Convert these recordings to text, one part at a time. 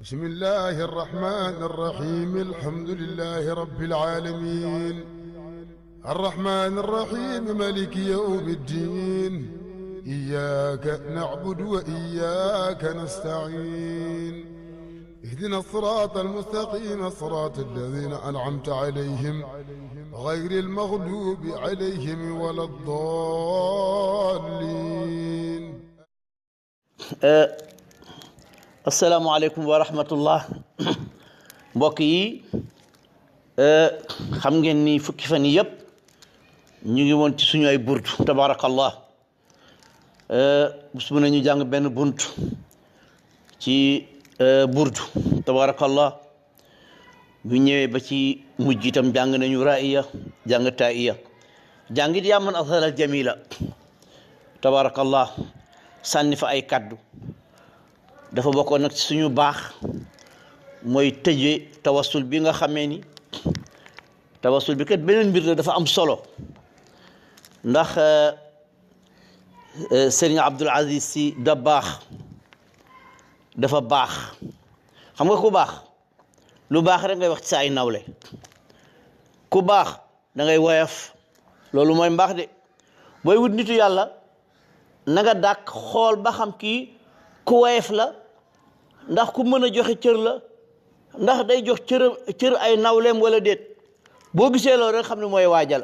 بسم الله الرحمن الرحيم الحمد لله رب العالمين الرحمن الرحيم مالك يوم الدين إياك نعبد وإياك نستعين اهدنا الصراط المستقيم صراط الذين أنعمت عليهم غير المغلوب عليهم ولا الضالين. asalaamaaleykum wa rahmatullah mbokk yi xam ngeen ni fukki fan yi yëpp ñu ngi woon ci suñu ay burdu tabarakallah bés bu ne ñu jàng benn bunt ci burdu tabarakallah bu ñëwee ba ci mujj itam jàng nañu raiya jàng taiya jàngit yaa man asal jamila tabarakallah sànni fa ay kaddu dafa bokkoon nag ci suñu baax mooy tëje tawassul bi nga xamee ni tawassul bi kat beneen mbir la dafa am solo ndax Serigne Abdoul Aziz Sy Dabakh dafa baax xam nga ku baax lu baax rek ngay wax ci sa ay nawle ku baax da ngay woyof loolu mooy mbaax de booy wut nitu yàlla na nga dàq xool ba xam kii ku woyof la ndax ku mën a joxe cër la ndax day jox cër ay nawleem wala déet boo gisee loolu rek xam ne mooy waajal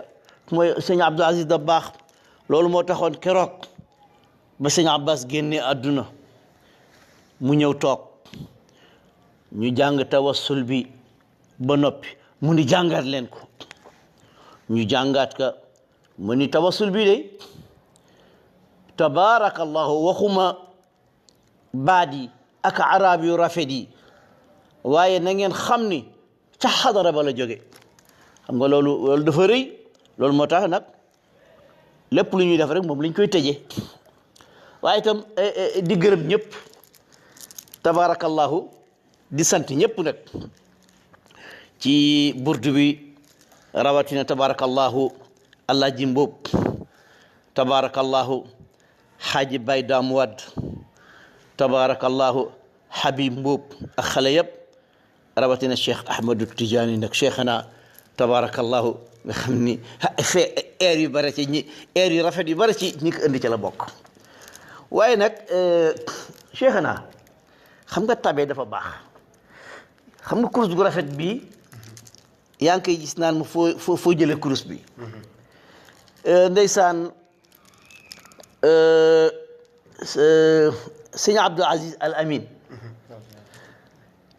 mooy sëñ Abdou Aziz Dabakh loolu moo taxoon keroog ba sëñ Abbas génne àdduna mu ñëw toog ñu jàng tawassul bi ba noppi mu ni jàngaat leen ko ñu jàngaat ka mu ni tawassul bi de tabaarakallahu waxuma baat yi ak arab yu rafet yi waaye na ngeen xam ni ca xadara ba la jóge xam nga loolu dafa rëy loolu moo tax nag lépp lu ñuy def rek moom lañ koy tëjee waaye itam di gërëm ñëpp tabarakallahu di sant ñëpp nag ci burdu bi rawatina tabarakallahu allah ji mboob tabarakallahu xaaji bay daam wadd tabarakallahu habib mbuub ak xale yëpp rawatina cheikh ahmadou tidiane nag cheikhana tabarakallahu nga xam ni air yu bëri ci ñi air yu rafet yu bëri ci ñi ko indi ci la bokk waaye nag cheikhana xam nga tabe dafa baax xam nga kurus gu rafet bi yaa ngi koy gis naan mu foo jële kurus bi ndeysaan sëñ Abdou Aziz Al Amin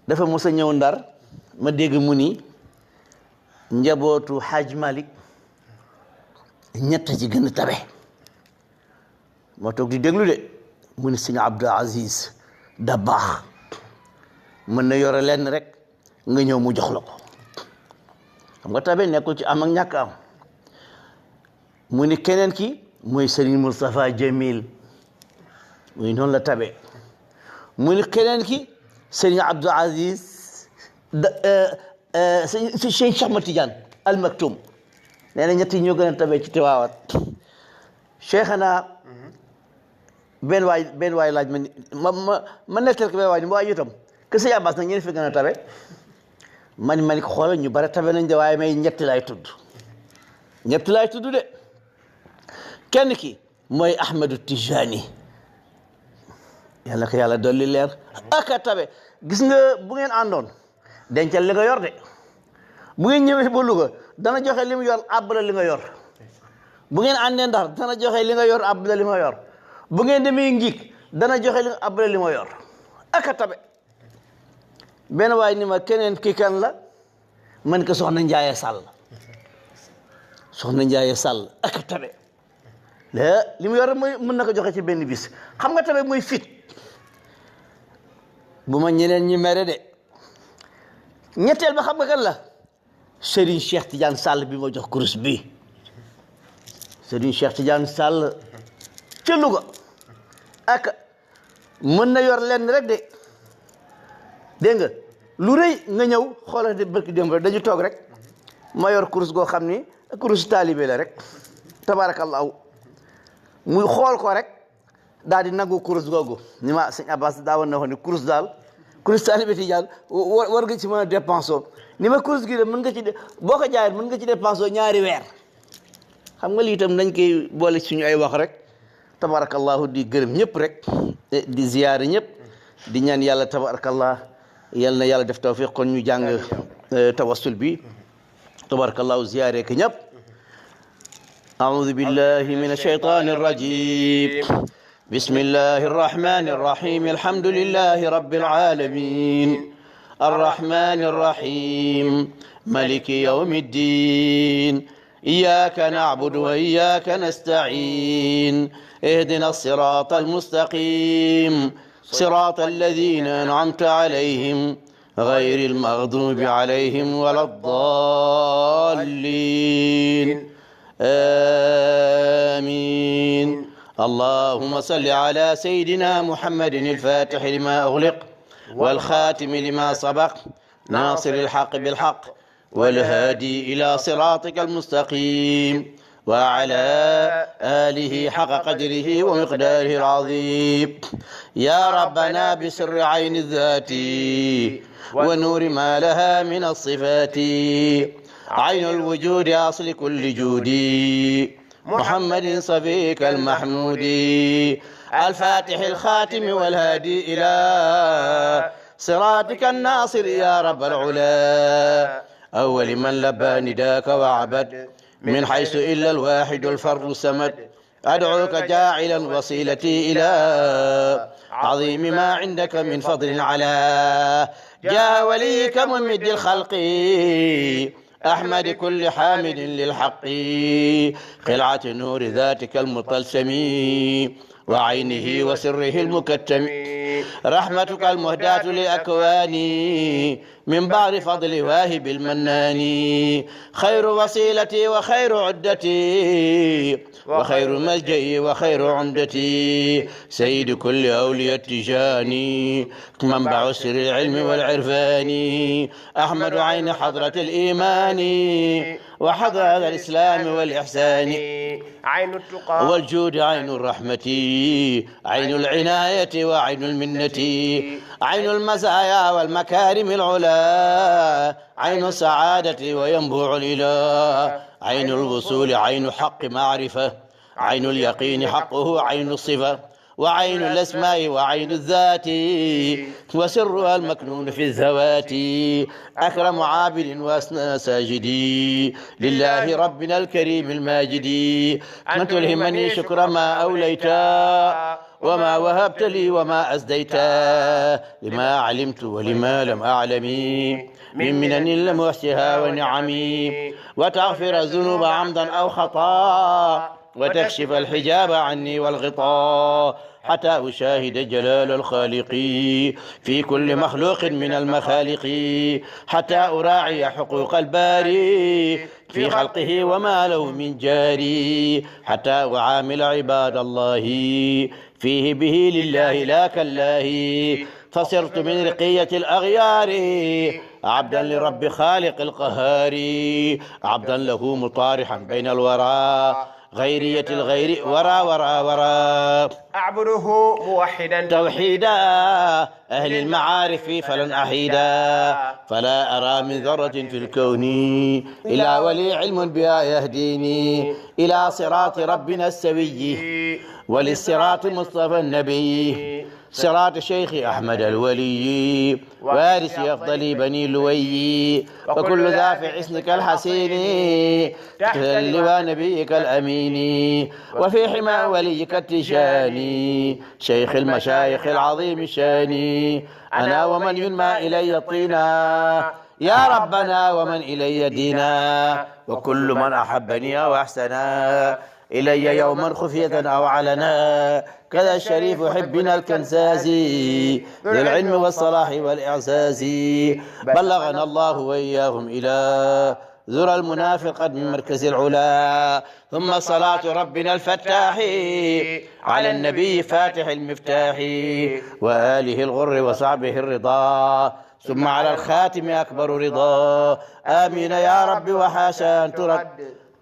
dafa mos a ñëw Ndar ma dégg mu ni njabootu Hadj Malick ñett ci gën a tabe ma toog di déglu de mu ni sëñ Abdou Aziz Dabakh mën na yore lenn rek nga ñëw mu jox la ko xam nga tabe nekkul ci am ak ñàkk am mu ni keneen ki mooy Serigne Moustapha Jamil muy noonu la tabe mu ni keneen ki Serigne Abdou Aziz Cheikh Ahmad Tidiane Al Maktoum nee na ñett yi ñoo gën a tabe ci Tiwaawan cheikhana benn waay laaj ma ni ma nettal ko benn waay ni ma waay itam que sëñ Abbas nag ñeen fi gën a tabe ma ni ko xoolal ñu bari tabe nañ de waaye may ñett laay tudd de kenn ki mooy Ahmadu Tijani yàlla ko yàlla dolli leer ak a tabe gis nga bu ngeen àndoon dencal li nga yor de bu ngeen ñëwee ba Louga dana joxe li mu yor àbb la li nga yor bu ngeen àndee Ndar dana joxe li nga yor àbb la li nga yor bu ngeen demee Ngik dana joxe li àbb la li ma yor ak a tabe benn waay ni ma keneen ki kan la man ko soxna Njaaye Sàll ak a tabe li mu yor mooy mën na ko joxe ci benn bis xam nga tabe mooy fit bu ma ñeneen ñi mere de ñetteel ba xam nga kan la Serigne Cheikh Tidiane Sall bi ma jox kurus bi Serigne Cheikh Tidiane Sall ca Louga ak mën na yor lenn rek de dégg nga lu rëy nga ñëw xoolal de barki démb rek dañu toog rek ma yor kurus goo xam ni kurus taalibe la rek tabarakallahu muy xool ko rek daal di nangu kurus googu ni ma sëñ Abbas daa woon na wax ni kurus daal kurus taalibe Tijaan war nga ci mën a dépensé ni ma kurus gi de mën nga ci boo ko jaayee mën nga ci dépensé ñaari weer xam nga lii itam nañ koy boole suñu ay wax rek tabarakallahu di gërëm ñëpp rek di ziyaare ñëpp di ñaan yàlla tabarakallah yal na yàlla def tawfiq kon ñu jàng tawassul bi tabarakallahu ziyaare ke ñëpp أعوذ بالله من الشيطان الرجيم بسم الله الرحمن الرحيم الحمد لله رب العالمين الرحمن الرحيم ملك يوم الدين إياك نعبد وإياك نستعين اهدنا الصراط المستقيم صراط الذين أنعمت عليهم غير المغضوب عليهم ولا الضالين آمين اللهم صل على سيدنا محمد الفاتح لما أغلق والخاتم لما سبق ناصر الحق بالحق والهادي إلى صراطك المستقيم وعلى آله حق قدره ومقداره العظيم يا ربنا بسر عين الذات ونور ما لها من الصفات عين الوجود أصل كل جودي محمد صفيك المحمود الفاتح الخاتم والهادي إلى صراطك الناصر يا رب العلا أول من لبى نداك وعبد من حيث إلا الواحد الفرد الصمد أدعوك جاعلا وصيلتي إلى عظيم ما عندك من فضل على جاء وليك ممد الخلق أحمد كل حامد للحق قلعة نور ذاتك المطلسم وعينه وسره المكتم رحمتك المهداة لأكواني من بعد فضل واهب المنان خير وسيلتي وخير عدتي وخير ملجئي وخير عمدتي سيد كل أولياء التجاني منبع سر العلم والعرفان أحمد عين حضرة الإيمان وحضرة الإسلام والإحسان عين التقى والجود عين الرحمة عين العناية وعين المنة عين المزايا والمكارم العلا عين السعادة وينبوع الإله عين الوصول عين حق معرفة عين اليقين حقه عين الصفة وعين الأسماء وعين الذات وسرها المكنون في الذوات أكرم عابد وأسنى ساجدي لله ربنا الكريم الماجد أن تلهمني شكر ما أوليتا وما وهبت لي وما أسديتا لما علمت ولما لم أعلم من منن لم أحصها ونعمي وتغفر الذنوب عمدا أو خطأ وتكشف الحجاب عني والغطاء حتى أشاهد جلال الخالق في كل مخلوق من المخالق حتى أراعي حقوق الباري في خلقه وما له من جاري حتى أعامل عباد الله فيه به لله لا كالله فصرت من رقية الأغيار عبدا لرب خالق القهار عبدا له مطارحا بين الورى غيرية الغير ورا أعبده موحدا توحيدا أهل المعارف فلن أحيدا فلا أرى من ذرة في الكون إلا ولي علم بها يهديني إلى صراط ربنا السوي وللصراط مصطفى النبي صراط شيخ أحمد الولي وارث أفضل بني لوي وكل ذا في حسنك الحسين تحت اللواء نبيك الأمين وفي حمى وليك التجاني شيخ المشايخ العظيم الشاني أنا ومن ينمى إلي الطينا يا ربنا ومن إلي دينا وكل من أحبني أو أحسنا إلي يوما خفية أو علنا كذا الشريف حبنا الكنسازي ذي العلم والصلاح والإعزاز بلغنا الله وإياهم إلى ذرى المنافق من مركز العلا ثم صلاة ربنا الفتاح على النبي فاتح المفتاح وآله الغر وصحبه الرضا ثم على الخاتم أكبر رضا آمين يا رب وحاشا أن ترد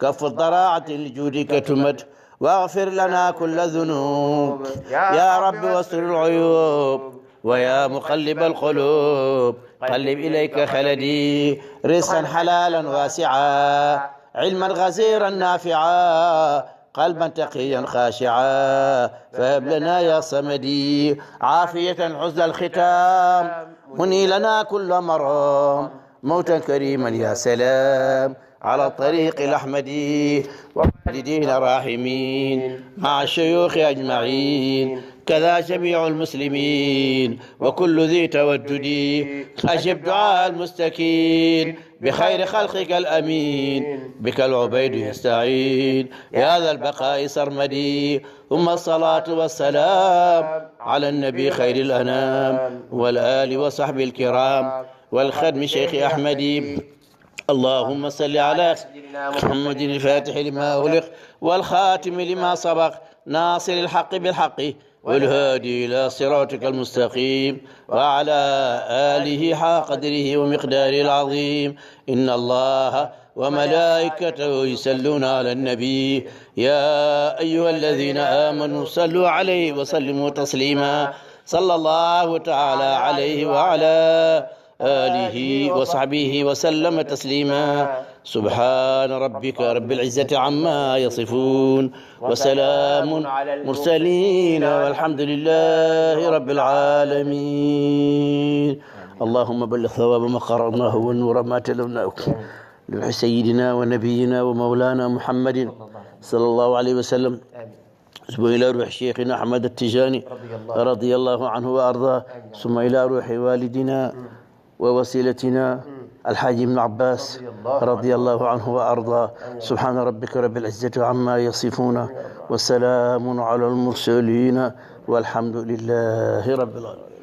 كف الضراعة لجودك تمد واغفر لنا كل ذنوب يا رب واستر العيوب ويا مقلب القلوب قلب إليك خلدي رزقا حلالا واسعا علما غزيرا نافعا قلبا تقيا خاشعا فهب لنا يا صمدي عافية حسن الختام مني لنا كل مرام موتا كريما يا سلام على الطريق الأحمدي والوالدين راحمين مع الشيوخ أجمعين كذا جميع المسلمين وكل ذي تودد أجب دعاء المستكين بخير خلقك الأمين بك العبيد يستعين يا ذا البقاء سرمدي ثم الصلاة والسلام على النبي خير الأنام والآل وصحبه الكرام والخدم شيخ أحمدي اللهم صل على محمد الفاتح لما أغلق والخاتم لما سبق ناصر الحق بالحق والهادي إلى صراطك المستقيم وعلى آله حق قدره ومقداره العظيم إن الله وملائكته يصلون على النبي يا أيها الذين آمنوا صلوا عليه وسلموا تسليما صلى الله تعالى عليه وعلى آله وصحبه وسلم تسليما سبحان ربك رب العزة عما يصفون وسلام مرسلين والحمد لله رب العالمين اللهم بلغ ثواب ما قرأناه والنور ما تلوناه لروح سيدنا ونبينا ومولانا محمد صلى الله عليه وسلم إلى روح شيخنا أحمد التجاني رضي الله عنه وأرضاه ثم إلى روح والدنا ووسيلتنا الحاج ابن عباس رضي الله عنه وأرضاه سبحان ربك رب العزة عما يصفون وسلام على المرسلين والحمد لله رب العالمين